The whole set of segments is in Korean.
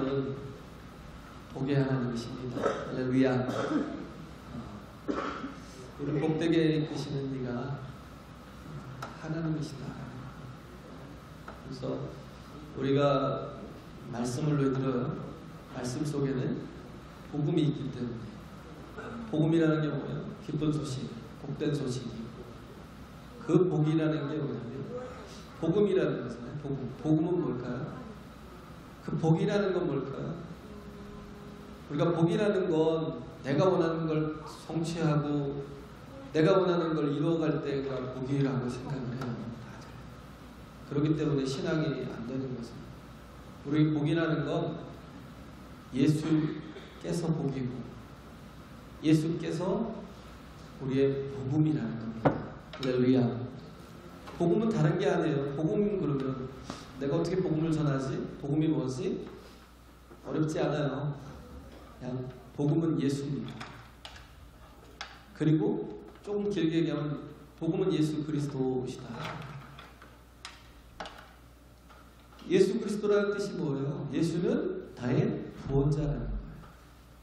하나님은 복의 하나님이십니다. 할렐루야. 우리 복되게 이끄시는 이가 하나님이시다. 그래서 우리가 말씀을 왜 들어요? 말씀 속에는 복음이 있기 때문에. 복음이라는 게 뭐예요? 기쁜 소식, 복된 소식이고, 그 복이라는 게 뭐냐면 복음이라는 거잖아요. 복음은 뭘까요? 그 복이라는 건 뭘까요? 우리가 복이라는 건 내가 원하는 걸 성취하고 내가 원하는 걸 이루어갈 때가 복이라고 생각을 해요. 그렇기 때문에 신앙이 안 되는 것은, 우리 복이라는 건 예수께서 복이고 예수께서 우리의 복음이라는 겁니다. 할렐루야. 복음은 다른 게 아니에요. 복음은 그러면 내가 어떻게 복음을 전하지? 복음이 뭐지? 어렵지 않아요. 그냥 복음은 예수입니다. 그리고 조금 길게 얘기하면 복음은 예수 그리스도시다. 예수 그리스도라는 뜻이 뭐예요? 예수는 나의 구원자라는 거예요.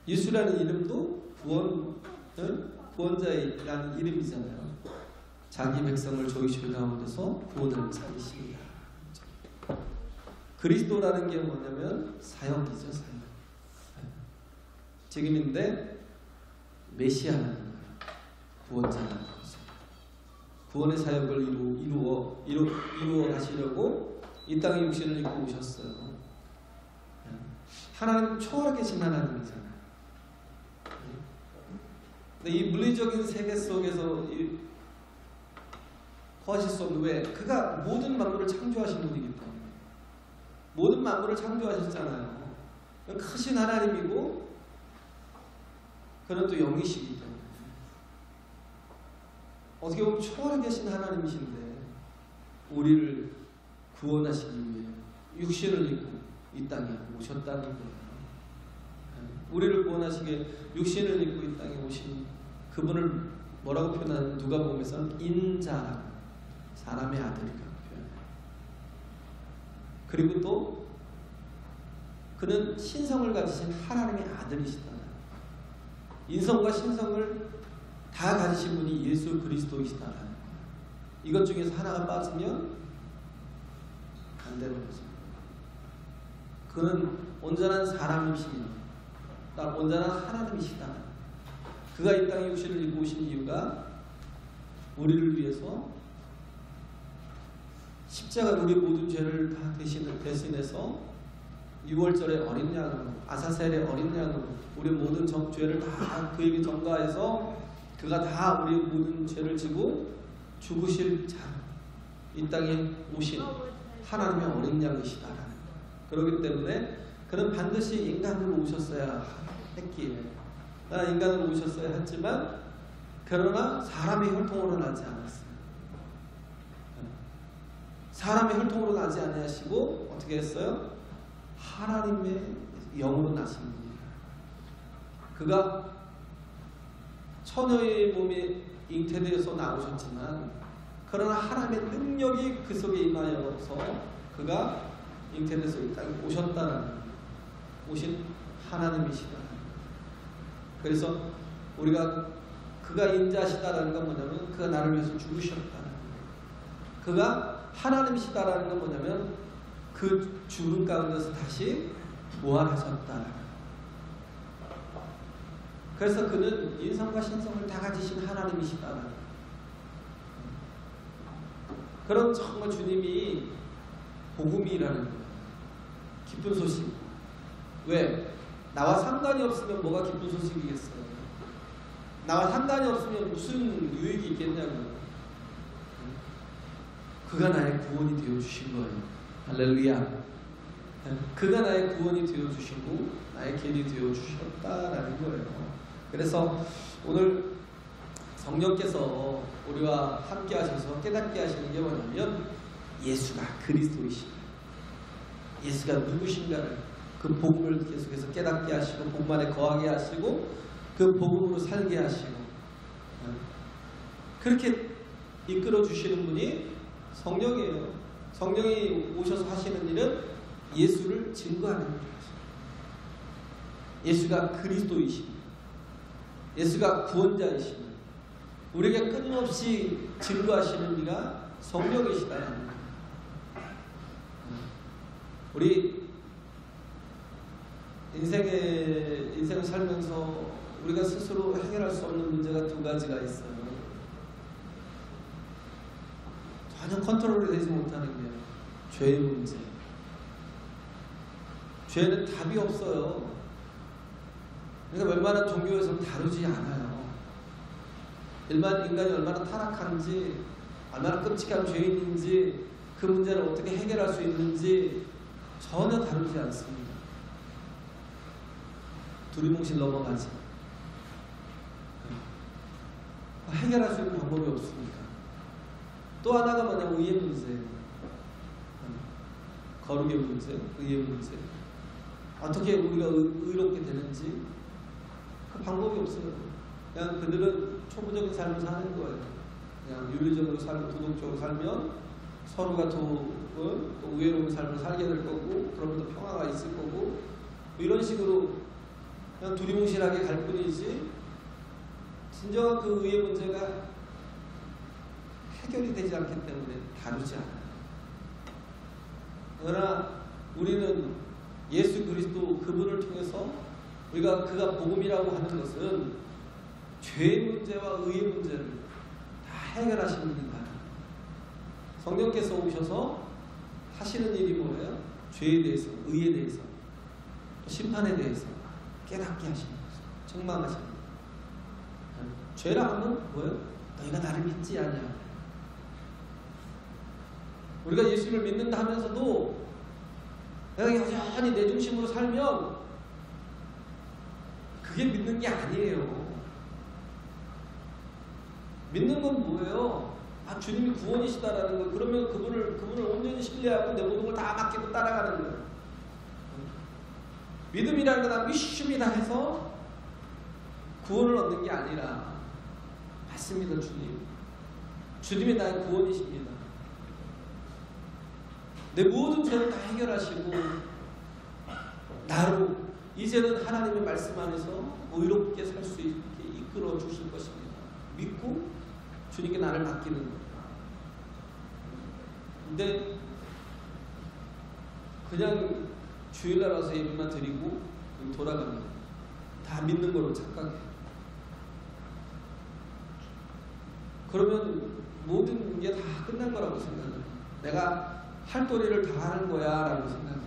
예수라는 이름도 구원자라는 이름이잖아요. 자기 백성을 저희실 가운데서 구원을 살리십니다. 그리스도라는 게 뭐냐면 사역이죠, 사역. 지금인데 메시아라는 거예요. 구원자라는 거죠. 구원의 사역을 이루어 가시려고 이 땅에 육신을 입고 오셨어요. 하나님 초월하게 계신 하나님이잖아요. 근데 이 물리적인 세계 속에서 거하실 수 없는, 왜? 그가 모든 만물을 창조하신 분이기 때문에. 모든 만물을 창조하셨잖아요. 크신 하나님이고 그는 또 영이시기 때문에 어떻게 보면 초월하게 계신 하나님이신데 우리를 구원하시기 위해 육신을 입고 이 땅에 오셨다는 거예요. 우리를 구원하시기에 육신을 입고 이 땅에 오신 그분을 뭐라고 표현하는, 누가복음에서는 인자라고, 사람의 아들이라고 표현해요. 그리고 또 그는 신성을 가지신 하나님의 아들이시다. 인성과 신성을 다 가지신 분이 예수 그리스도이시다라는 거예요. 이것 중에서 하나가 빠지면 안 되는 거죠. 그는 온전한 사람이십니다. 온전한 하나님이시다. 그가 이 땅에 육신을 입고 오신 이유가 우리를 위해서 십자가, 우리 모든 죄를 다 대신해서 6월절의 어린 양으로, 아사셀의 어린 양으로 우리 모든 죄를 다 그에게 전가해서 그가 다 우리 모든 죄를 지고 죽으실 자, 이 땅에 오신 하나님의 어린 양이시다라는 거예요. 그렇기 때문에 그는 반드시 인간으로 오셨어야 했기에, 인간으로 오셨어야 했지만 그러나 사람의 혈통으로 나지 않았어요. 사람의 혈통으로 나지 아니하시고 어떻게 했어요? 하나님의 영으로 나신 분이에요. 그가 처녀의 몸에 잉태되어서 나오셨지만 그러나 하나님의 능력이 그 속에 임하여서 그가 잉태돼서 이 땅에 오셨다는, 오신 하나님이시다. 그래서 우리가 그가 인자시다라는 건 뭐냐면 그가 나를 위해서 죽으셨다는 거예요. 그가 하나님이시다라는 건 뭐냐면 그 죽음 가운데서 다시 부활하셨다. 그래서 그는 인성과 신성을 다 가지신 하나님이시다. 그런 정말 주님이 복음이라는 거예요. 기쁜 소식. 왜? 나와 상관이 없으면 뭐가 기쁜 소식이겠어요? 나와 상관이 없으면 무슨 유익이 있겠냐고요. 그가 나의 구원이 되어주신 거예요. 할렐루야. 그가 나의 구원이 되어주시고 나의 길이 되어주셨다라는 거예요. 그래서 오늘 성령께서 우리와 함께 하셔서 깨닫게 하시는 게 뭐냐면 예수가 그리스도이시다. 예수가 누구신가를, 그 복음을 계속해서 깨닫게 하시고 복음 안에 거하게 하시고 그 복음으로 살게 하시고, 그렇게 이끌어 주시는 분이 성령이에요. 성령이 오셔서 하시는 일은 예수를 증거하는 일이죠. 예수가 그리스도이시며 예수가 구원자이시며 우리에게 끊임없이 증거하시는 이가 성령이시다는 겁니다. 우리 인생을 살면서 우리가 스스로 해결할 수 없는 문제가 두 가지가 있어요. 전혀 컨트롤이 되지 못하는 게 죄의 문제. 죄는 답이 없어요. 그러니까 웬만한 종교에서는 다루지 않아요. 일반 인간이 얼마나 타락한지, 얼마나 끔찍한 죄인인지, 그 문제를 어떻게 해결할 수 있는지 전혀 다루지 않습니다. 두리뭉실 넘어가지. 해결할 수 있는 방법이 없습니다. 또 하나가 뭐냐면 의의 문제예요. 거룩의 문제, 의의 문제. 어떻게 우리가 의롭게 되는지 그 방법이 없어요. 그냥 그들은 초부적인 삶을 사는 거예요. 그냥 윤리적으로 살고 도덕적으로 살면 서로가 또 의외로운 삶을 살게 될 거고, 그러면 또 평화가 있을 거고, 이런 식으로 그냥 두리뭉실하게 갈 뿐이지 진정한 그 의의 문제가 해결이 되지 않기 때문에 다루지 않아요. 그러나 우리는 예수 그리스도 그분을 통해서 그가 복음이라고 하는 것은 죄의 문제와 의의 문제를 다 해결하시는 분이다. 성령께서 오셔서 하시는 일이 뭐예요? 죄에 대해서, 의에 대해서, 또 심판에 대해서 깨닫게 하시는 거죠. 책망하시는 거죠. 죄라 하면 뭐예요? 너희가 나를 믿지 않냐. 우리가 예수를 믿는다 하면서도 내가 여전히 내 중심으로 살면 그게 믿는 게 아니에요. 믿는 건 뭐예요? 주님이 구원이시다라는 거. 그러면 그분을 온전히 신뢰하고 내 모든 걸 다 맡기고 따라가는 거예요. 믿음이라는 건 나 믿습니다 해서 구원을 얻는 게 아니라 맞습니다, 주님. 주님이 나의 구원이십니다. 내 모든 죄를 다 해결하시고 나로 이제는 하나님의 말씀 안에서 의롭게 살 수 있게 이끌어 주실 것입니다. 믿고 주님께 나를 맡기는 거예요. 근데 그냥 주일날 와서 예배만 드리고 돌아가면 다 믿는 거로 착각해요. 그러면 모든 게 다 끝난 거라고 생각해요. 내가 할 도리를 다 하는 거야 라고 생각해요.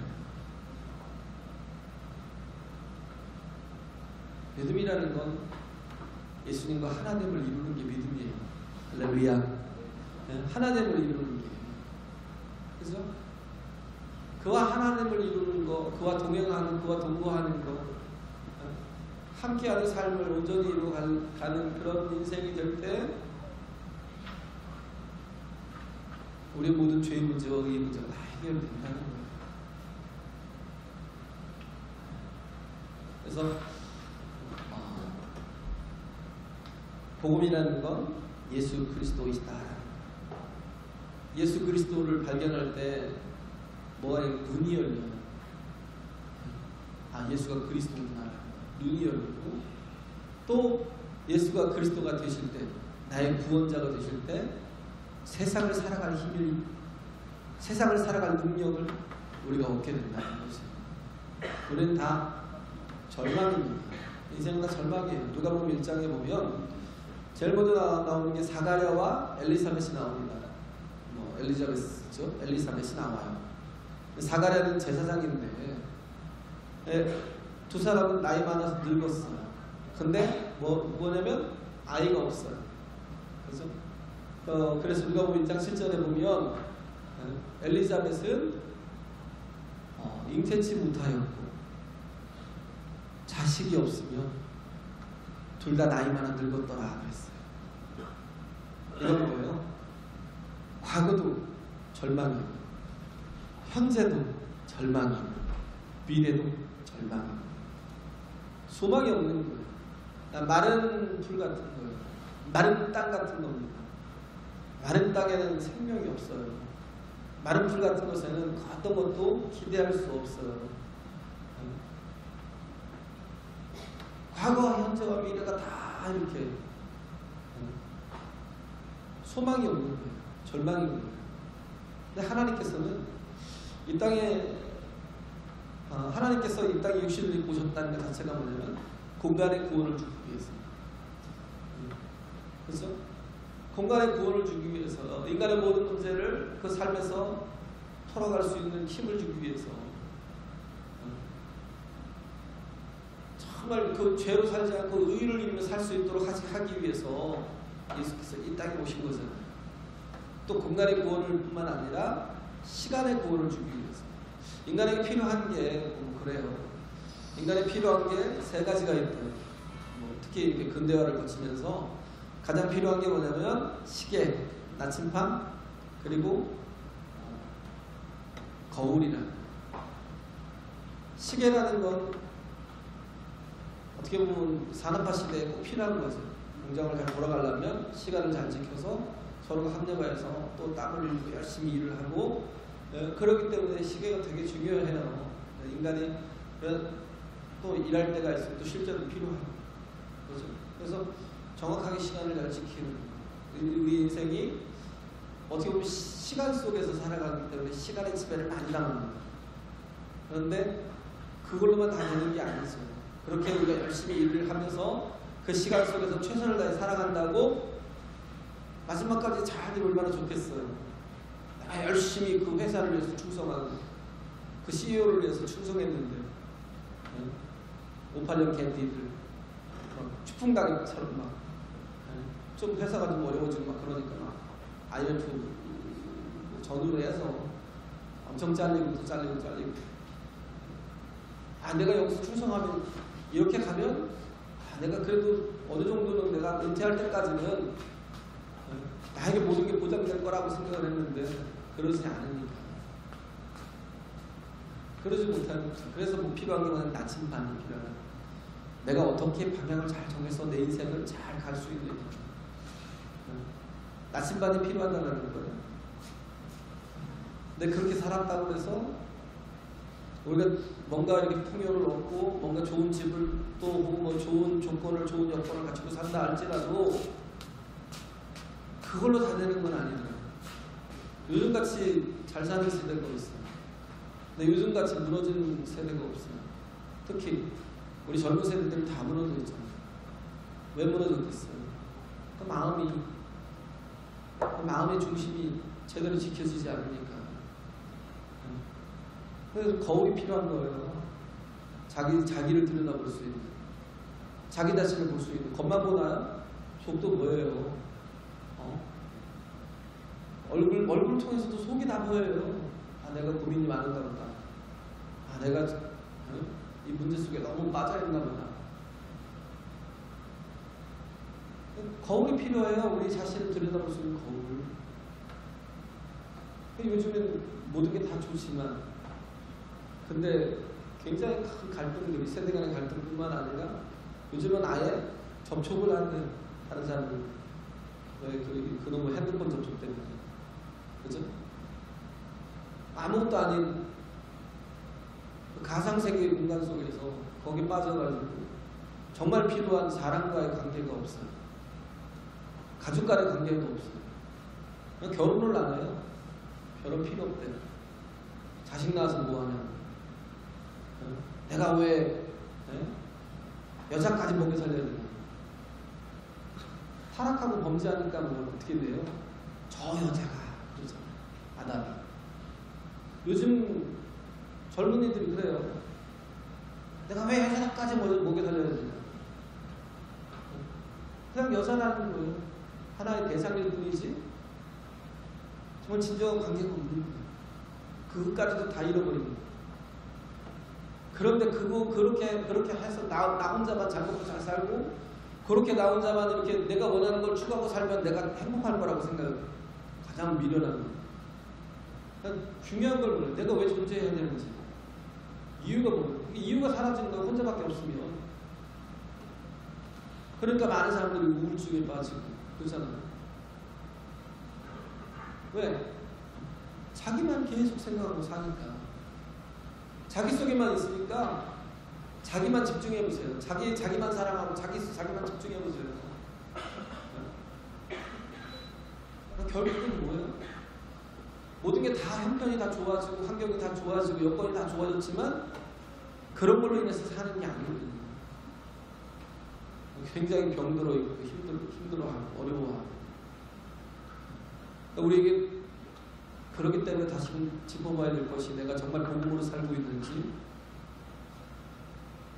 믿음이라는 건 예수님과 하나됨을 이루는 게 믿음이에요. 할렐루야. 하나됨을 이루는 게. 그죠? 그와 하나됨을 이루는 거, 그와 동행하는, 그와 동거하는 거, 함께하는 삶을 온전히 이루어가는 그런 인생이 될 때 우리 모든 죄의 문제와 의의 문제가 다 해결된다는 거예요. 그래서 복음이라는 건 예수 그리스도이시다. 예수 그리스도를 발견할 때 뭐가 눈이 열려요. 예수가 그리스도구나. 눈이 열리고 또 예수가 그리스도가 되실 때, 나의 구원자가 되실 때 세상을 살아갈 힘을, 세상을 살아갈 능력을 우리가 얻게 된다는 거죠. 우리는 다 절망입니다. 인생은 다 절망이에요. 누가복음 1장에 보면 제일 먼저 나오는 게 사가랴와 엘리사벳이 나옵니다. 엘리사벳이 나와요. 사가랴는 제사장인데 두 사람은 나이 많아서 늙었어요. 근데 뭐냐면 아이가 없어요. 그죠? 그래서 누가복음 1장 7절에 보면 엘리사벳은 잉태치 못하였고 자식이 없으며 둘 다 나이 많아 늙었더라 그랬어요. 이건 뭐예요? 과거도 절망이고 현재도 절망이고 미래도 절망이고 소망이 없는 거예요. 마른 풀 같은 거예요. 마른 땅 같은 겁니다. 마른 땅에는 생명이 없어요. 마른 풀 같은 것에는 어떤 것도 기대할 수 없어요. 현재와 미래가 다 이렇게 소망이 없는 거예요. 절망이 없는 거예요. 근데 하나님께서는 이 땅에 하나님께서 이 땅에 육신을 입고 오셨다는 것 자체가 뭐냐면 공간의 구원을 주기 위해서. 그렇죠? 공간의 구원을 주기 위해서 인간의 모든 문제를 그 삶에서 털어갈 수 있는 힘을 주기 위해서 정말 그 죄로 살지 않고 의를 이루며 살 수 있도록 하기 위해서 예수께서 이 땅에 오신 것은 또 공간의 구원을 뿐만 아니라 시간의 구원을 주기 위해서. 인간에게 필요한 게 그래요. 인간에 필요한 게 세 가지가 있대요. 특히 이렇게 근대화를 거치면서 가장 필요한 게 뭐냐면 시계, 나침반, 그리고 거울이라. 시계라는 건 어떻게 보면 산업화 시대에 꼭 필요한 거죠. 공장을 잘 돌아가려면 시간을 잘 지켜서 서로가 합력해서 또 땀을 흘리고 열심히 일을 하고 그렇기 때문에 시계가 되게 중요해요. 인간이 또 일할 때가 있으면 또 실제로 필요하고 그렇죠? 그래서 정확하게 시간을 잘 지키는 우리 인생이 어떻게 보면 시간 속에서 살아가기 때문에 시간의 지배를 많이 당합니다. 그런데 그걸로만 다 되는 게 아니죠. 그렇게 우리가 열심히 일을 하면서 그 시간 속에서 최선을 다해 살아간다고 마지막까지 잘 되면 얼마나 좋겠어요. 열심히 그 회사를 위해서 충성하고 그 CEO를 위해서 충성했는데 58년 캔디들 추풍당처럼 막 좀 회사가 좀 어려워지고 막 그러니까 막 IMF 전후로 해서 엄청 잘리고 또 잘리고 내가 여기서 충성하면 이렇게 가면 내가 그래도 어느 정도는 내가 은퇴할 때까지는 나에게 모든 게 보장될 거라고 생각을 했는데 그러지 않으니까 그러지 못하는 거죠. 그래서 뭐 필요한 게 뭐냐면 나침반이 필요하다. 내가 어떻게 방향을 잘 정해서 내 인생을 잘 갈 수 있는 나침반이 필요하다는 거예요. 근데 그렇게 살았다고 해서 우리가 뭔가 이렇게 풍요를 얻고 뭔가 좋은 집을 또 뭐 좋은 조건을 좋은 여건을 가지고 산다 할지라도 그걸로 다 되는 건 아니더라고요. 요즘같이 잘 사는 세대가 있어요. 근데 요즘같이 무너지는 세대가 없어요. 특히 우리 젊은 세대들 다 무너져 있잖아요. 왜 무너졌겠어요? 마음의 중심이 제대로 지켜지지 않으니까. 그래서 거울이 필요한 거예요. 자기를 들여다볼 수 있는, 자기 자신을 볼 수 있는. 겉만 보나요? 속도 뭐예요? 얼굴 통해서도 속이 다 보여요. 내가 고민이 많은가 보다. 내가 이 문제 속에 너무 빠져있나 보다. 거울이 필요해요. 우리 자신을 들여다볼 수 있는 거울. 요즘엔 모든 게 다 좋지만 근데 굉장히 큰 갈등들이 세대 간의 갈등뿐만 아니라 요즘은 아예 접촉을 하는 다른 사람들 왜 그놈의 핸드폰 접촉 때문에 그죠? 아무것도 아닌 그 가상세계의 공간 속에서 거기 빠져가지고 정말 필요한 사람과의 관계가 없어요. 가족 간의 관계도 없어요. 그냥 결혼을 안 해요. 결혼 필요 없대요. 자식 낳아서 뭐하냐. 내가 왜 여자까지 먹여 살려야 되나. 타락하고 범죄하니까 뭐 어떻게 돼요? 저 여자가 그러잖아요. 아담이. 요즘 젊은이들이 그래요. 내가 왜 여자까지 먹여 살려야 되나. 그냥 여자라는 거예요. 하나의 대상일 뿐이지 정말 진정한 관계가 없는 거예요. 그것까지도 다 잃어버린 거예요. 그런데 그렇게 해서 나 혼자만 잘 먹고 잘 살고 그렇게 나 혼자만 이렇게 내가 원하는 걸 추구하고 살면 내가 행복할 거라고 생각해요. 가장 미련한 거예요. 그러니까 중요한 걸 몰라요. 내가 왜 존재해야 되는지. 이유가 뭐예요? 이유가 사라지는 건 혼자밖에 없으면. 그러니까 많은 사람들이 우울증에 빠지고 그러잖아요. 왜? 자기만 계속 생각하고 사니까. 자기 속에만 있으니까 자기만 집중해 보세요. 자기만 사랑하고 자기만 집중해 보세요. 결국은 뭐예요? 모든 게 다 형편이 다 좋아지고 환경이 다 좋아지고 여건이 다 좋아졌지만 그런 걸로 인해서 사는 게 아니거든요. 굉장히 병들어 있고 힘들어하고 어려워하고. 그러니까 우리에게 그렇기 때문에 다시금 짚어봐야 될 것이 내가 정말 복음으로 살고 있는지,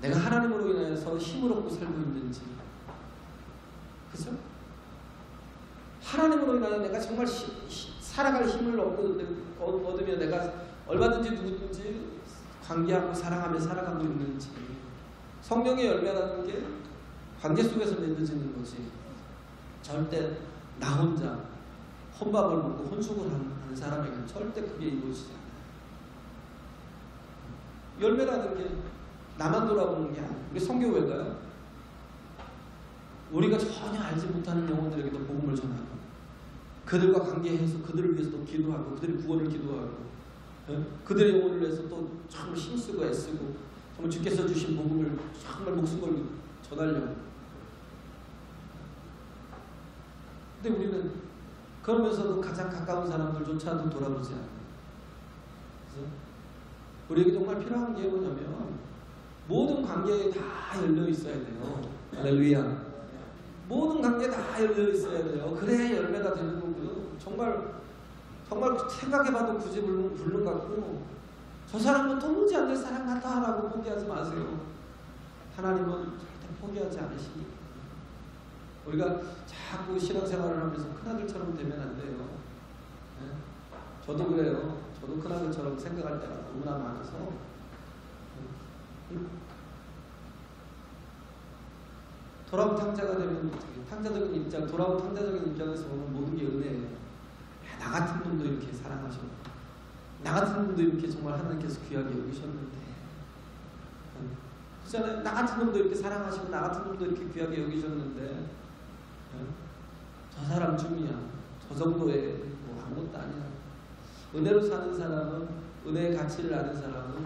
내가 하나님으로 인해서 힘을 얻고 살고 있는지, 그죠? 하나님으로 인하여 내가 정말 살아갈 힘을 얻으며 내가 얼마든지 누구든지 관계하고 사랑하며 살아가고 있는지. 성령의 열매라는 게 관계 속에서 맺어지는 거지. 절대 나 혼자 혼밥을 먹고 혼숙을 하는 사람에게는 절대 그게 이루어지지 않아요. 열매라는 게 나만 돌아보는 게 아니에요. 우리 성교회가요, 우리가 전혀 알지 못하는 영혼들에게도 복음을 전하고 그들과 관계해서 그들을 위해서도 기도하고 그들의 구원을 기도하고 그들의 영혼을 위해서 또 정말 힘쓰고 애쓰고 정말 주께서 주신 복음을 정말 목숨 걸고 전하려고. 근데 우리는 그러면서도 가장 가까운 사람들조차도 돌아보지 않아요. 그래서 우리에게 정말 필요한 게 뭐냐면 모든 관계에 다 열려 있어야 돼요. 할렐루야. 모든 관계에 다 열려 있어야 돼요. 그래야 열매가 되는 거고요. 정말 생각해봐도 굳이 불능 같고 저 사람은 도무지 안 될 사람 같다라고 포기하지 마세요. 하나님은 절대 포기하지 않으십니다. 우리가 자꾸 신앙생활을 하면서 큰아들처럼 되면 안 돼요. 네? 저도 그래요. 저도 큰아들처럼 생각할 때가 너무나 많아서 돌아온 탕자가 되면 탕자적인 입장, 돌아온 탕자적인 입장에서 보면 모든 게 은혜예요. 나 같은 놈도 이렇게 사랑하셨고 나 같은 놈도 이렇게 정말 하나님께서 귀하게 여기셨는데, 그렇잖아요. 나 같은 놈도 이렇게 사랑하시고 나 같은 놈도 이렇게 귀하게 여기셨는데 저 사람 쯤이야, 저 정도의 뭐 아무것도 아니야. 은혜로 사는 사람은, 은혜의 가치를 아는 사람은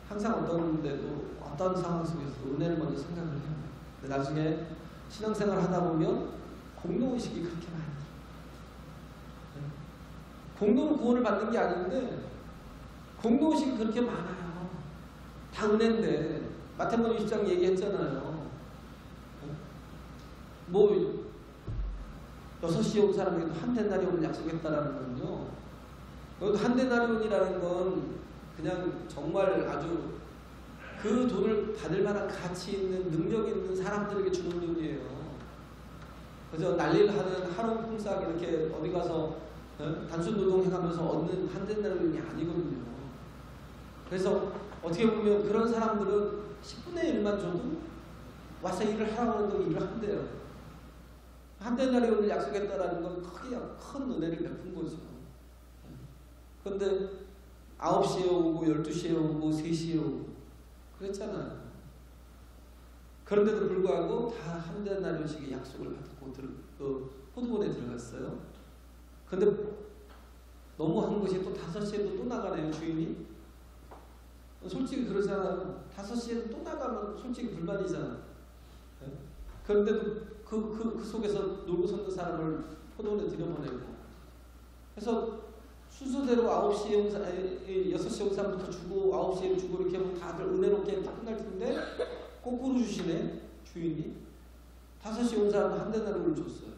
항상 어떤 상황 속에서도 은혜를 먼저 생각을 해요. 근데 나중에 신앙생활 하다 보면 공로의식이 그렇게 많이, 공로로 구원을 받는 게 아닌데 공로의식이 그렇게 많아요. 다 은혜인데. 마태복음 20장 얘기했잖아요. 뭐 6시에 온 사람에게도 한 데나리온을 약속했다라는 건요, 한 데나리온이라는 건 그냥 정말 아주 그 돈을 받을 만한 가치 있는 능력 있는 사람들에게 주는 돈이에요. 그래서 난리를 하는 하루 품삯 이렇게 어디 가서 단순 노동해가면서 얻는 한 데나리온이 아니거든요. 그래서 어떻게 보면 그런 사람들은 10분의 1만 줘도 와서 일을 하라고 하는 건 일을 한대요. 한 데나리온을 약속했다라는 건 크게 큰 은혜를 베푼 거죠. 그런데 9시에 오고 12시에 오고 3시에 오고 그랬잖아요. 그런데도 불구하고 다 한 데나리온씩의 약속을 받고 포도원에 들어갔어요. 근데 너무한 것이 또 5시에도 또 나가네요, 주인이. 솔직히 그러잖아요. 5시에도 또 나가면 솔직히 불만이잖아요. 그런데도 그 속에서 놀고 섰는 사람을 포도원에 들여보내고, 그래서 순서대로 6시에 온 사람부터 주고 9시에 주고 이렇게 하면 다들 은혜롭게 이렇게 끝날 텐데 거꾸로 주시네, 주인이. 5시에 온 사람은 한 데나리온을 줬어요.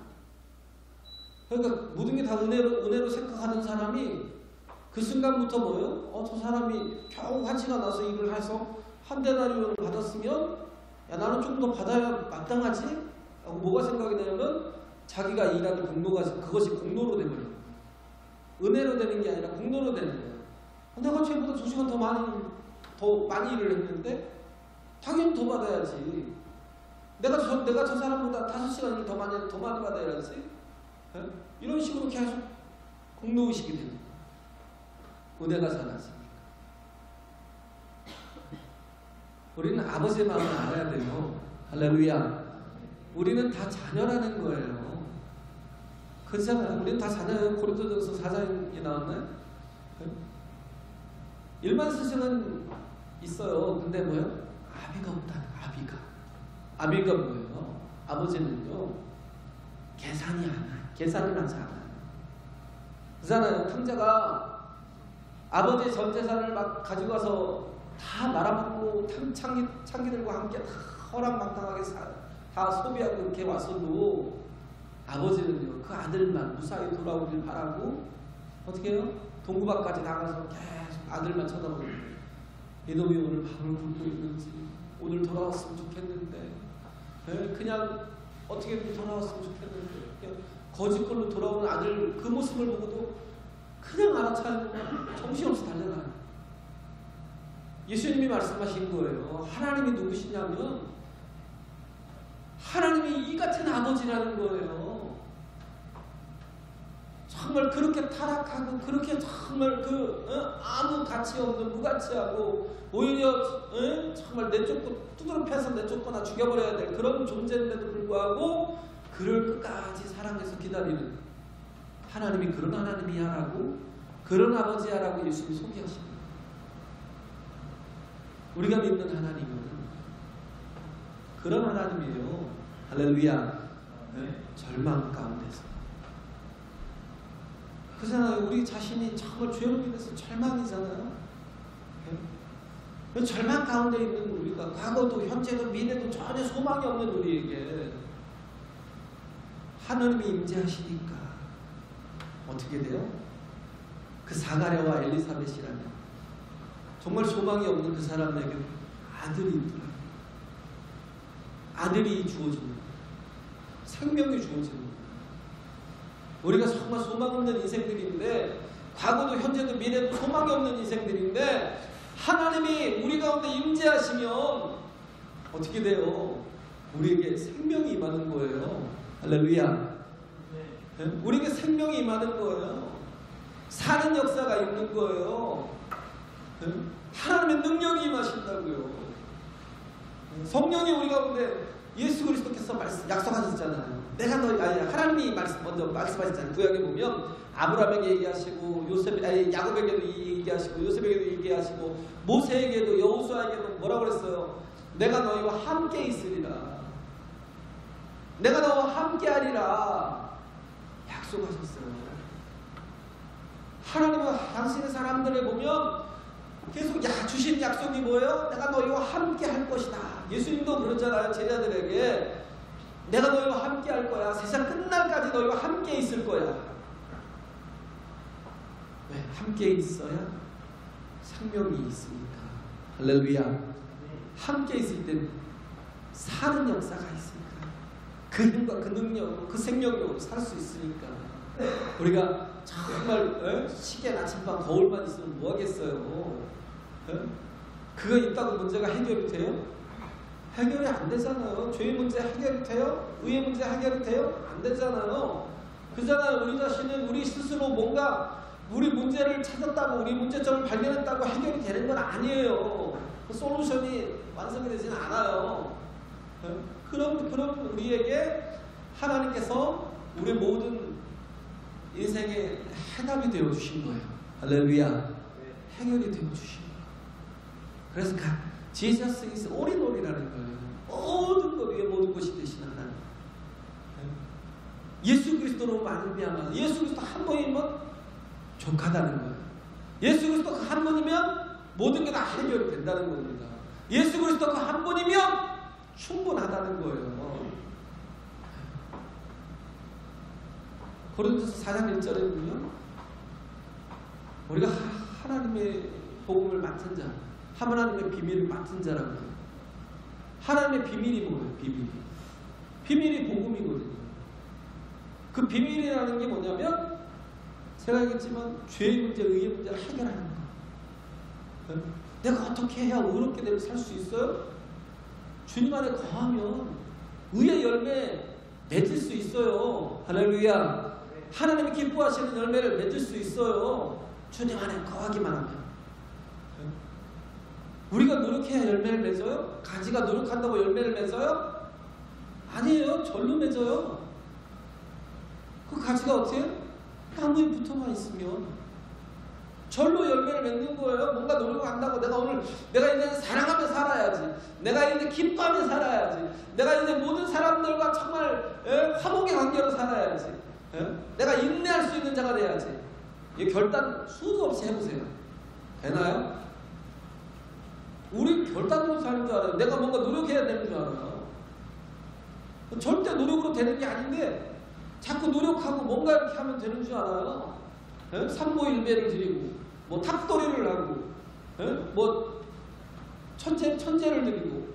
그러니까 모든 게 다 은혜로 생각하는 사람이 그 순간부터 뭐예요? 저 사람이 겨우 한시간 나서 일을 해서 한 데나리온을 받았으면 야, 나는 좀 더 받아야 마땅하지? 하고 뭐가 생각이 되냐면 자기가 일하는 공로가, 그것이 공로로 되버려요. 은혜로 되는 게 아니라 공로로 되는 거예요. 내가 쟤보다 2시간 더 많이 일을 했는데 당연히 더 받아야지. 내가 저 사람보다 5시간 일 더 많이 받아야지. 네? 이런 식으로 계속 공로의식이 되는 거예요. 은혜가 사라지니까. 우리는 아버지의 마음을 알아야 돼요. 할렐루야. 우리는 다 자녀라는 거예요. 그렇잖아요. 우리는 다 자녀예요. 고린도전서 4장이 나왔나요? 일반 스승은 있어요. 근데 뭐요? 아비가 없다. 아비가 뭐예요? 아버지는요, 계산이 안 해요. 계산을 하지 않아요. 그잖아요. 탕자가 아버지의 전 재산을 막 가지고 가서 다 말아먹고 창기들과 함께 다 허락마땅하게 다 소비하고 이렇게 왔어도 아버지는요, 그 아들만 무사히 돌아오길 바라고 어떻게 해요? 동구밖까지 나가서 계속 아들만 쳐다보고, 이놈이 오늘 밥을 굶고 있는지, 오늘 돌아왔으면 좋겠는데, 그냥 어떻게든 돌아왔으면 좋겠는데, 그냥 거짓걸로 돌아오는 아들 그 모습을 보고도 그냥 알아차리고 정신없이 달려가요. 예수님이 말씀하신 거예요. 하나님이 누구시냐면 하나님이 이 같은 아버지라는 거예요. 정말 그렇게 타락하고 그렇게 정말 아무 가치 없는 무가치하고 오히려 정말 내쫓고 두드러 패서 내쫓거나 죽여버려야 될 그런 존재인데도 불구하고 그를 끝까지 사랑해서 기다리는 하나님이 그런 하나님이야라고, 그런 아버지야라고 예수님이 소개하십니다. 우리가 믿는 하나님은 그런 하나님이에요. 할렐루야. 절망 가운데서. 그잖아요. 우리 자신이 정말 죄로 인해서 절망이잖아요. 절망 가운데 있는 우리가 과거도 현재도 미래도 전혀 소망이 없는 우리에게 하나님이 임재하시니까 어떻게 돼요? 그 사가랴와 엘리사벳이라면 정말 소망이 없는 그 사람에게 아들이 있더라. 아들이 주어집니다. 생명이 주어집니다. 우리가 정말 소망 없는 인생들인데, 과거도 현재도 미래도 소망이 없는 인생들인데 하나님이 우리 가운데 임재하시면 어떻게 돼요? 우리에게 생명이 임하는 거예요. 할렐루야. 우리에게 생명이 임하는 거예요. 사는 역사가 있는 거예요. 하나님의 능력이 임하신다고요. 성령이 우리 가운데, 예수 그리스도께서 약속하셨잖아요. 하나님이 먼저 말씀하셨잖아요. 구약에 보면 아브라함에게 얘기하시고 야곱에게도 얘기하시고 요셉에게도 얘기하시고 모세에게도 여호수아에게도 뭐라고 그랬어요? 내가 너희와 함께 있으리라. 내가 너와 함께 하리라 약속하셨어요. 하나님은 당신의 사람들을 보면 계속 주신 약속이 뭐예요? 내가 너희와 함께 할 것이다. 예수님도 그러잖아요. 제자들에게 내가 너희와 함께 할 거야. 세상 끝날까지 너희와 함께 있을 거야. 왜? 함께 있어야 생명이 있으니까. 할렐루야. 함께 있을 때 사는 역사가 있으니까, 그 힘과 그 능력으로 그 생명력으로 살 수 있으니까. 우리가 정말 시계 나침반 거울만 있으면 뭐 하겠어요? 그거 있다고 문제가 해결이 돼요? 해결이 안 되잖아요. 죄의 문제 해결이 돼요? 의의 문제 해결이 돼요? 안 되잖아요. 그잖아요. 우리 자신은 우리 스스로 뭔가 우리 문제를 찾았다고, 우리 문제점을 발견했다고 해결이 되는 건 아니에요. 그 솔루션이 완성이 되지는 않아요. 그럼 우리에게 하나님께서 우리 모든 인생의 해답이 되어 주신 거예요. 할렐루야. 해결이 되어 주신 거예요. 그래서 Jesus is all in all이라는 거예요. 모든 것 위에 모든 것이 되신 하나님. 예수 그리스도로 말미암아, 예수 그리스도 한 번이면 족하다는 거예요. 예수 그리스도 그 한 번이면 모든 게 다 해결이 된다는 겁니다. 예수 그리스도 그 한 번이면 충분하다는 거예요. 고린도서 4장 1절에 보면 우리가 하나님의 복음을 맡은 자, 하나님의 비밀을 맡은 자라고 해요. 하나님의 비밀이 뭐예요? 비밀이 복음이거든요. 그 비밀이라는 게 뭐냐면 제가 얘기했지만 죄의 문제, 의의 문제를 해결하는 거예요. 내가 어떻게 해야 의롭게 살 수 있어요? 주님 안에 거하면 의의 열매 맺을 수 있어요. 할렐루야. 하나님이 기뻐하시는 열매를 맺을 수 있어요. 주님 안에 거하기만 하면. 우리가 노력해야 열매를 맺어요? 가지가 노력한다고 열매를 맺어요? 아니에요. 절로 맺어요. 그 가지가 어떻게 해요? 나무에 붙어만 있으면 절로 열매를 맺는 거예요. 뭔가 노력을 한다고 내가 인생을 사랑하며 살아야지, 내가 이제 기뻐하며 살아야지. 내가 이제 모든 사람들과 정말 화목의 관계로 살아야지. 내가 인내할 수 있는 자가 돼야지. 이 결단 수도 없이 해보세요. 되나요? 우리 결단으로 사는 줄 알아요. 내가 뭔가 노력해야 되는 줄 알아요. 절대 노력으로 되는 게 아닌데 자꾸 노력하고 뭔가 이렇게 하면 되는 줄 알아요. 삼보일배를 드리고 뭐 탑도리를 하고 뭐 천재를 드리고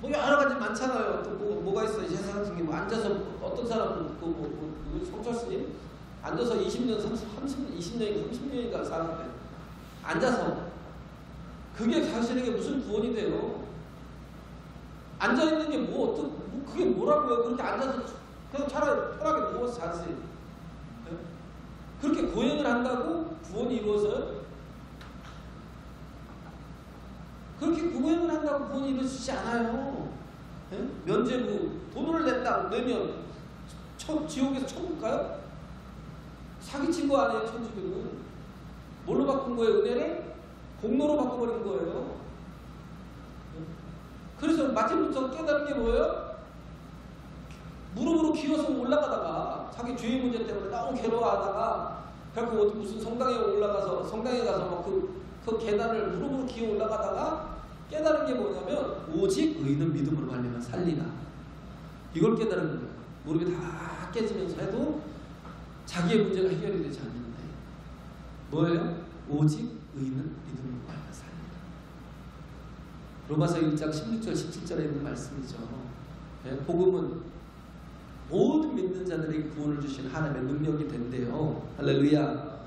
뭐 여러 가지 많잖아요. 또 뭐가 있어 이 세상 같은 게 뭐 앉아서 어떤 사람은 성철스님 앉아서 20년, 20년인가 30년인가 살았대. 앉아서 그게 자신에게 무슨 구원이 돼요? 앉아 있는 게 그게 뭐라고요? 그렇게 앉아서 그냥 차라리 편하게 누워서 자지. 그렇게 고행을 한다고 구원이 이루어져요? 그렇게 고행을 한다고 구원이 이루어지지 않아요. 면죄부 돈을 내면 지옥에서 천국 가요? 사기친 거 아니에요, 천주교는. 뭘로 바꾼 거예요, 은혜를? 공로로 바꿔버린 거예요. 그래서 마침부터 깨달은 게 뭐예요? 무릎으로 기어서 올라가다가 자기 죄의 문제 때문에 너무 괴로워하다가 결국 어디 무슨 성당에 가서 막 그 계단을 무릎으로 기어 올라가다가 깨달은 게 뭐냐면 오직 의인은 믿음으로 말미암아 살리라. 이걸 깨달은 거예요. 무릎이 다 깨지면서 해도 자기의 문제가 해결이 되지 않는데 뭐예요? 오직 의인은 믿음으로 말미암아 살리라. 로마서 1장 16절 17절에 있는 말씀이죠. 복음은 모든 믿는 자들에게 구원을 주신 하나님의 능력이 된대요. 할렐루야.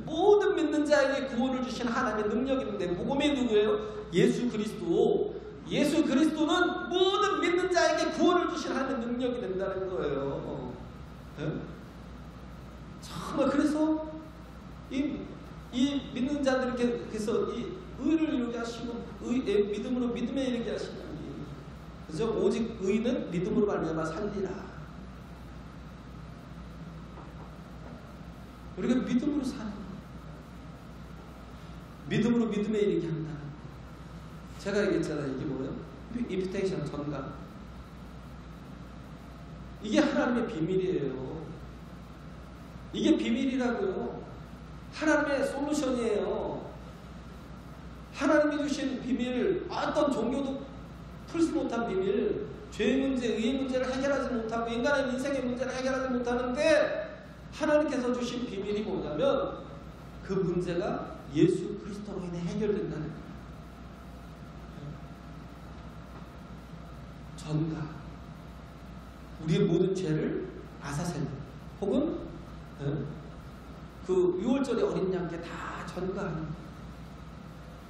모든 믿는 자에게 구원을 주신 하나님의 능력이 있는데 복음이 누구예요? 예수 그리스도. 예수 그리스도는 모든 믿는 자에게 구원을 주신 하나님의 능력이 된다는 거예요. 정말 그래서 이 믿는 자들께서 이 의를 이루게 하시고 믿음으로 믿음에 이르게 하시나니 그죠? 오직 의는 믿음으로 말미암아 살리라. 우리가 믿음으로 사는 거. 믿음으로 믿음에 이르게 한다는 거. 제가 얘기했잖아요. 이게 뭐예요? 인비테이션 전가. 이게 하나님의 비밀이에요. 이게 비밀이라고요. 하나님의 솔루션이에요. 하나님이 주신 비밀, 어떤 종교도 풀지 못한 비밀, 죄의 문제, 의의 문제를 해결하지 못하고 인간의 인생의 문제를 해결하지 못하는데 하나님께서 주신 비밀이 뭐냐면 그 문제가 예수 그리스도로 인해 해결된다는 거예요. 전가. 우리의 모든 죄를 아사셀 혹은 그 6월절의 어린 양께 다 전가하는 거예요.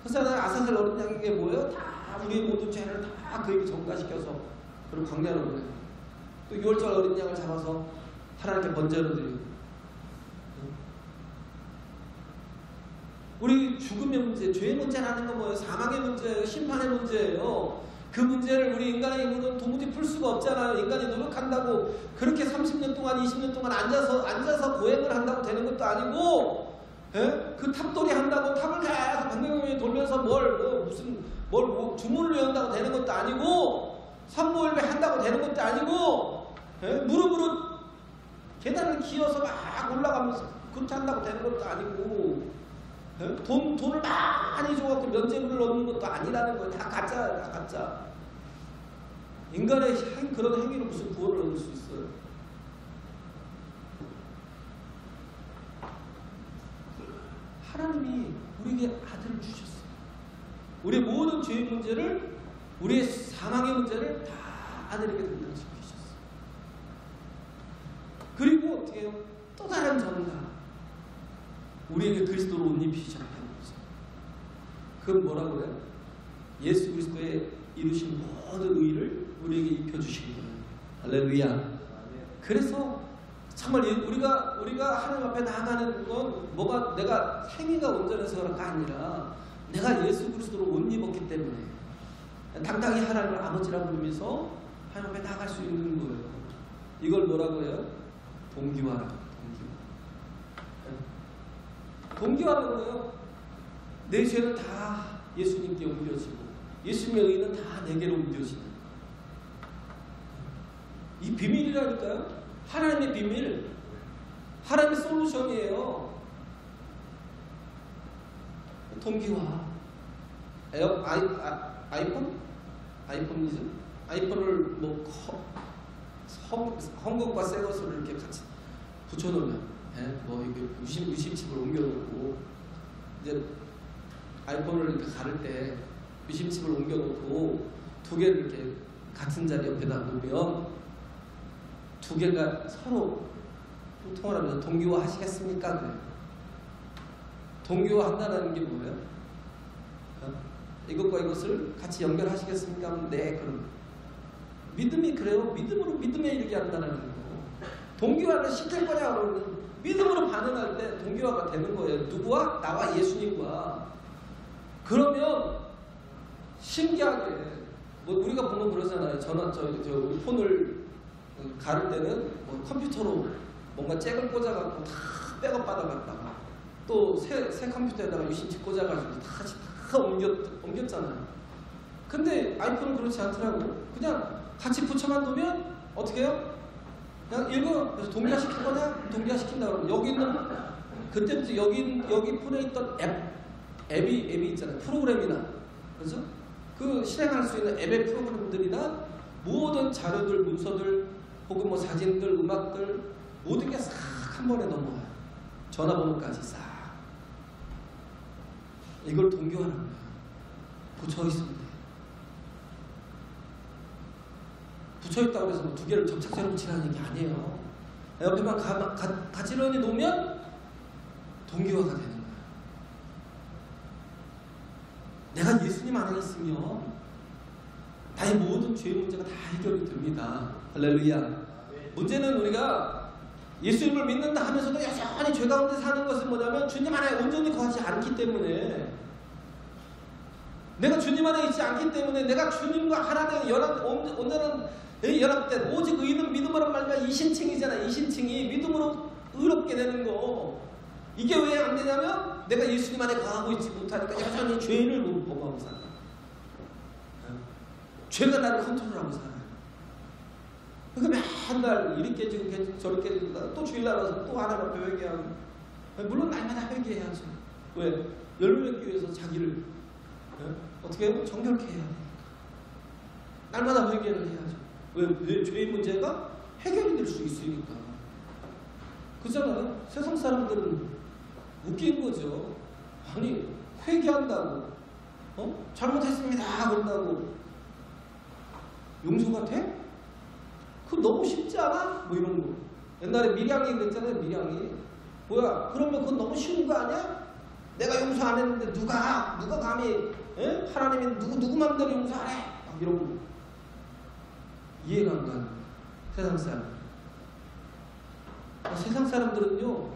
그래서 아사셀 어린 양에게 뭐예요? 다 우리의 모든 죄를 다 그에게 전가시켜서 그리고 광야로 보내요. 또 6월절 어린 양을 잡아서 하나님께 번제로 드리고 우리 죽음의 문제, 죄의 문제라는 건 뭐예요? 사망의 문제예요. 심판의 문제예요. 그 문제를 우리 인간의 힘으로는 도무지 풀 수가 없잖아요. 인간이 노력한다고 그렇게 30년 동안 20년 동안 앉아서 고행을 한다고 되는 것도 아니고 그 탑돌이 한다고 탑을 계속 방명명에 돌면서 뭘 주문을 외운다고 되는 것도 아니고 삼보일배 한다고 되는 것도 아니고 무릎으로 계단을 기어서 막 올라가면서 그렇게 한다고 되는 것도 아니고 돈을 많이 줘갖고 면죄부를 얻는 것도 아니라는 거예요. 다 가짜예요. 다 가짜. 인간의 그런 행위로 무슨 구원을 얻을 수 있어요? 하나님이 우리에게 아들을 주셨어요. 우리의 모든 죄의 문제를, 우리의 사망의 문제를 다 아들에게 담당시키셨어요. 그리고 어떻게 해요? 또 다른 전가. 우리에게 그리스도로 옷 입히셨다는 거죠. 그건 뭐라고 그래요? 예수 그리스도의 이루신 모든 의를 우리에게 입혀주신 거예요. 할렐루야. 그래서 정말 우리가 하나님 앞에 나아가는 건 뭐가 내가 행위가 온전해서가 아니라 내가 예수 그리스도로 옷 입었기 때문에 당당히 하나님을 아버지라고 부르면서 하나님 앞에 나아갈 수 있는 거예요. 이걸 뭐라고 해요? 동기화라고. 동기화는 거예요. 내 죄는 다 예수님께 옮겨지고 예수님의 의는 다 내게로 옮겨지는 이 비밀이라니까요. 하나님의 비밀, 하나님의 솔루션이에요. 동기화. 아이폰을 뭐 헝겊과 새 것을 이렇게 같이 붙여놓으면, 뭐 이게 유심칩을 옮겨놓고 이제 아이폰을 이렇게 가를 때 유심칩을 옮겨놓고 두 개를 이렇게 같은 자리 옆에다 놓으면 두 개가 서로 소통을 하면서 동기화 하시겠습니까? 그래요. 동기화 한다는 게 뭐예요? 이것과 이것을 같이 연결하시겠습니까? 네, 그럼. 믿음이 그래요. 믿음에 이르게 한다는 거. 동기화를 시킬 거냐, 그러면 믿음으로 반응할 때 동기화가 되는 거예요. 누구와? 나와 예수님과. 그러면 신기하게, 뭐 우리가 보면 그러잖아요. 우리 폰을 가를 때는 뭐 컴퓨터로 뭔가 잭을 꽂아갖고 다 백업 받아갔다가 또 새 컴퓨터에다가 유심칩 꽂아가지고 다 옮겼잖아요. 근데 아이폰은 그렇지 않더라고요. 그냥 같이 붙여만 두면 어떻게 해요? 그냥 읽어. 그래서 동기화시킬 거냐? 동기화시킨다 그러면 여기 있는, 그때부터 여기 폰에 있던 앱이 있잖아요. 프로그램이나, 그렇죠? 그 실행할 수 있는 앱의 프로그램들이나 모든 자료들, 문서들, 혹은 뭐 사진들, 음악들, 모든 게 싹 한 번에 넘어와요. 전화번호까지 싹. 이걸 동기화하는 거예요. 붙여있으면 돼요. 붙여있다고 해서 뭐 두 개를 접착제로 붙이라는 게 아니에요. 옆에만 가지런히 놓으면 동기화가 되는 거예요. 내가 예수님 안에 있으면 나의 모든 죄의 문제가 다 해결이 됩니다. 할렐루야. 문제는 우리가 예수님을 믿는다 하면서도 여전히 죄 가운데 사는 것은 뭐냐면 주님 안에 온전히 거하지 않기 때문에, 내가 주님 안에 있지 않기 때문에, 내가 주님과 하나님의 온전한 연합된 오직 의는 믿음으로 말미암아 이신칭이잖아. 이신칭이 믿음으로 의롭게 되는 거. 이게 왜 안 되냐면 내가 예수님 안에 거하고 있지 못하니까 여전히 죄를 범하고 살아. 죄가 나를 컨트롤하고 살아요. 그러니까 맨날 이리 깨지고 저리 깨지고 또 주일날 와서 또 하나님 앞에 회개하고. 물론 날마다 회개해야죠. 왜? 열매맺기 위해서 자기를 어떻게 해요? 정결케 해야 되니까. 날마다 회개를 해야죠. 왜? 죄의 문제가 해결이 될 수 있으니까. 그잖아요. 세상 사람들은 웃긴 거죠. 아니, 회개한다고, 잘못했습니다 그런다고 용서가 돼? 그거 너무 쉽지 않아? 뭐 이런 거. 옛날에 밀양이 그랬잖아요. 밀양이. 뭐야, 그러면 그건 너무 쉬운 거 아니야? 내가 용서 안 했는데 누가 감히, 하나님이 누구 맘대로 용서하래? 막 이런 거. 이해가 안 가는 거야. 세상 사람. 세상 사람들은요,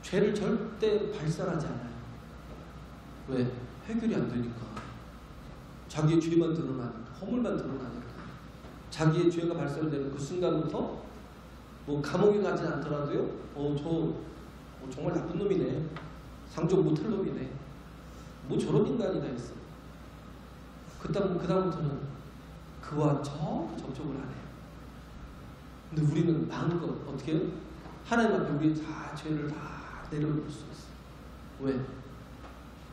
죄를 절대 발산하지 않아요. 왜? 해결이 안 되니까. 자기의 죄만 드러나니까. 허물만 드러나니까. 자기의 죄가 발설되는 그 순간부터 뭐 감옥에 가진 않더라도요, 정말 나쁜 놈이네. 상종 못할 놈이네. 뭐 저런 인간이 다 있어. 그다음부터는 그와 전혀 접촉을 안 해요. 근데 우리는 마음껏 어떻게 해요? 하나님 앞에 우리 다 죄를 다 내려놓을 수 있어요. 왜?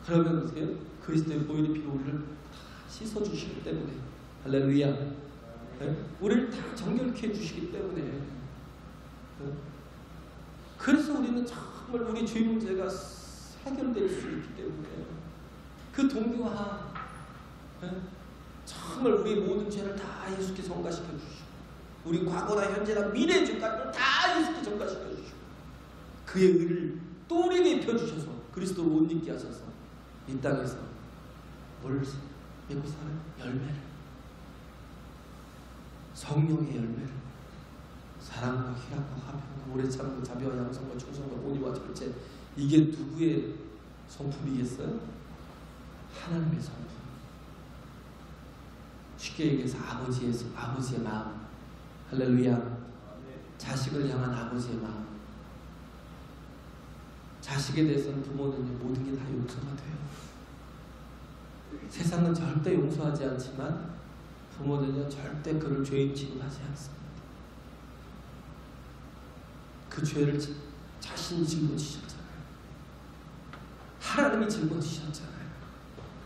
그러면 어떻게 해요? 그리스도의 보혈의 피로 우리를 다 씻어주시기 때문에. 할렐루야. 네? 우리를 다 정결케 해주시기 때문에. 네? 그래서 우리는 정말 우리 죄 문제가 해결될 수 있기 때문에 그 동기화, 네? 정말 우리의 모든 죄를 다 예수께 전가시켜 주시고, 우리 과거나 현재나 미래의 죄까지를 다 예수께 전가시켜 주시고, 그의 의를 또 우리에게 입혀주셔서 그리스도로 옷 입게 하셔서 이 땅에서 뭘 맺고 살아요? 열매를, 성령의 열매를, 사랑과 희락과 화평과 오래 참고 자비와 양성과 충성과 온유와 절제. 이게 누구의 성품이겠어요? 하나님의 성품. 쉽게 얘기해서 아버지의 마음. 할렐루야. 자식을 향한 아버지의 마음. 자식에 대해서는 부모는 모든 게 다 용서가 돼요. 세상은 절대 용서하지 않지만 부모는요 절대 그를 죄인 취급하지 않습니다. 그 죄를 자신이 짊어지셨잖아요. 하나님이 짊어지셨잖아요.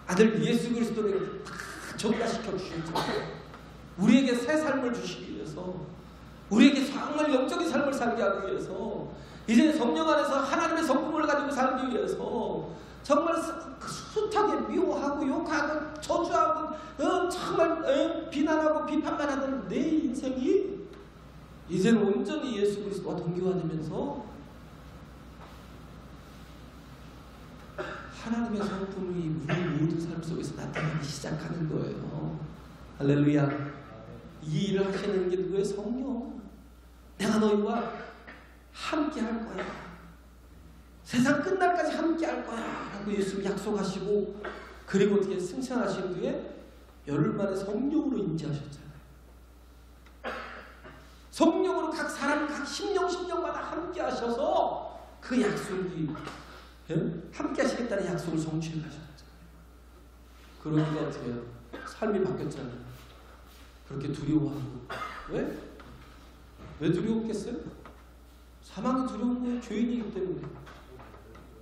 아들 예수 그리스도를 다 전가시켜 주셨잖아요. 우리에게 새 삶을 주시기 위해서, 우리에게 정말 영적인 삶을 살게 하기 위해서, 이제 성령 안에서 하나님의 성품을 가지고 살기 위해서 정말 숱하게 미워하고 욕하고 저주하고 정말 비난하고 비판만 하던 내 인생이 이제는 온전히 예수 그리스도와 동기화되면서 하나님의 성품이 우리 모든 삶 속에서 나타나기 시작하는 거예요. 할렐루야. 이 일을 하시는 게 누구의? 성령. 내가 너희와 함께 할 거야. 세상 끝날까지 함께 할 거야 라고 예수님이 약속하시고, 그리고 어떻게 승천하신 뒤에 열흘 만에 성령으로 임재하셨잖아요. 성령으로 각 사람 각 심령마다 함께 하셔서 그 약속이 함께 하시겠다는 약속을 성취해 가셨잖아요. 그러니까 어떻게 해요? 삶이 바뀌었잖아요. 그렇게 두려워하고. 왜? 왜 두려웠겠어요? 사망이 두려운 거예요. 죄인이기 때문에.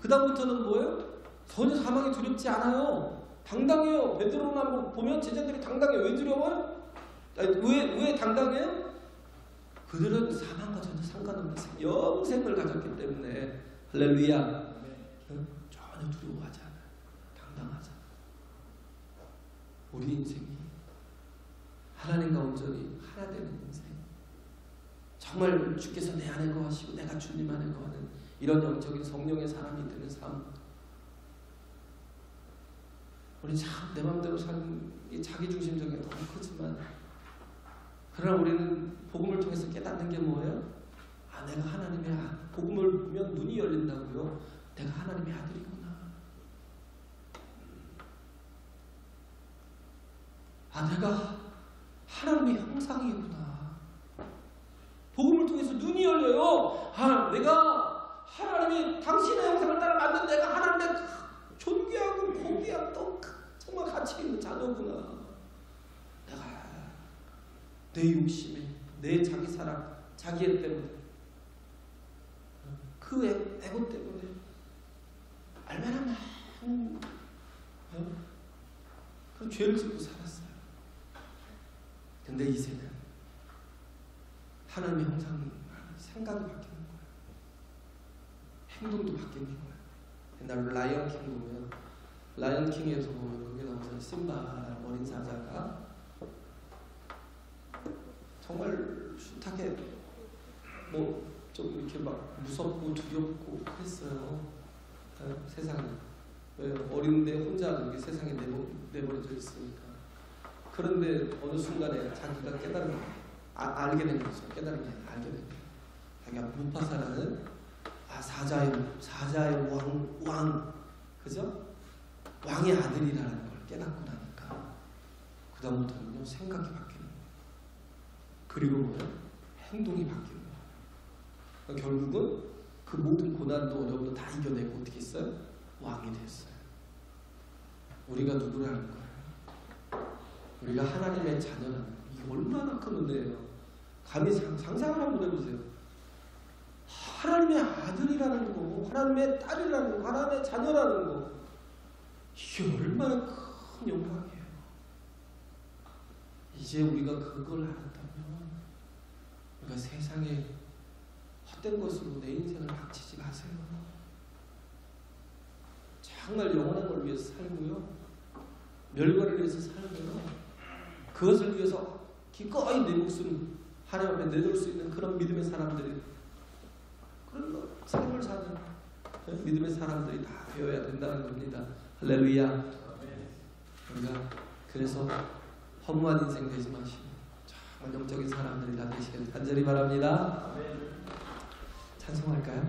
그 다음부터는 뭐예요? 전혀 사망이 두렵지 않아요. 당당해요. 베드로나 보면 제자들이 당당해요. 왜 두려워요? 왜 당당해요? 그들은 사망과 전혀 상관없는 영생을 가졌기 때문에. 할렐루야. 전혀 두려워하지 않아요. 당당하잖아요. 우리 인생이 하나님과 온전히 하나 되는 인생, 정말 주께서 내 안에 거하시고 내가 주님 안에 거하는 이런 영적인 성령의 사람이 되는 삶. 우리 참 내 마음대로 사는 이 자기중심적인 게 너무 크지만, 그러나 우리는 복음을 통해서 깨닫는 게 뭐예요? 아, 내가 하나님의 복음을 보면 눈이 열린다고요. 내가 하나님의 아들이구나. 아, 내가 하나님의 형상이구나. 복음을 통해서 눈이 열려요. 아, 내가 하나님이 당신의 형상을 따라 만든 내가 하나님의 존귀하고 고귀한 또 정말 가치 있는 자녀구나. 내가 내 욕심에, 내 자기 사랑, 자기애 때문에, 그 에고 때문에 얼마나 많은 그 죄를 짓고 살았어요. 근데 이제는 하나님의 형상이 생각이 바뀌는 거예요. 행동도 바뀌는 거예요. 옛날 라이언킹 보면, 라이언킹에서 보면 거기 나오는 심바 어린 사자가 정말 숱하게 뭐 좀 이렇게 막 무섭고 두렵고 그랬어요. 세상에. 왜? 어린데 혼자 이렇게 세상에 내버려져 있으니까. 그런데 어느 순간에 자기가 깨달은, 알게 된 거죠. 깨달은 게 알게 된 거예요. 자기가 무파사라는 사자의 왕, 그죠? 왕의 아들이라는 걸 깨닫고 나니까 그 다음부터는요 생각이 바뀌는 거예요. 그리고 뭐예요? 행동이 바뀌는 거예요. 그러니까 결국은 그 모든 고난도 어려움도 다 이겨내고 어떻게 했어요? 왕이 됐어요. 우리가 누구라는 거예요? 우리가 하나님의 자녀라는 거예요. 이게 얼마나 큰 은혜예요. 감히 상상을 한번 해보세요. 하나님의 아들이라는 거, 하나님의 딸이라는 거, 하나님의 자녀라는 거, 이게 얼마나 큰 영광이에요. 이제 우리가 그걸 알았다면 우리가 세상에 헛된 것으로 내 인생을 바치지 마세요. 정말 영원한 걸 위해서 살고요, 멸관을 위해서 살고요, 그것을 위해서 기꺼이 내 목숨 하나님 앞에 내놓을 수 있는 그런 믿음의 사람들이, 그런 삶을 사는 믿음의 사람들이 다 되어야 된다는 겁니다. 할렐루야. 우리가 그래서 허무한 인생 되지 마시고 정말 영적인 사람들이 다 되시길 간절히 바랍니다. 찬송할까요?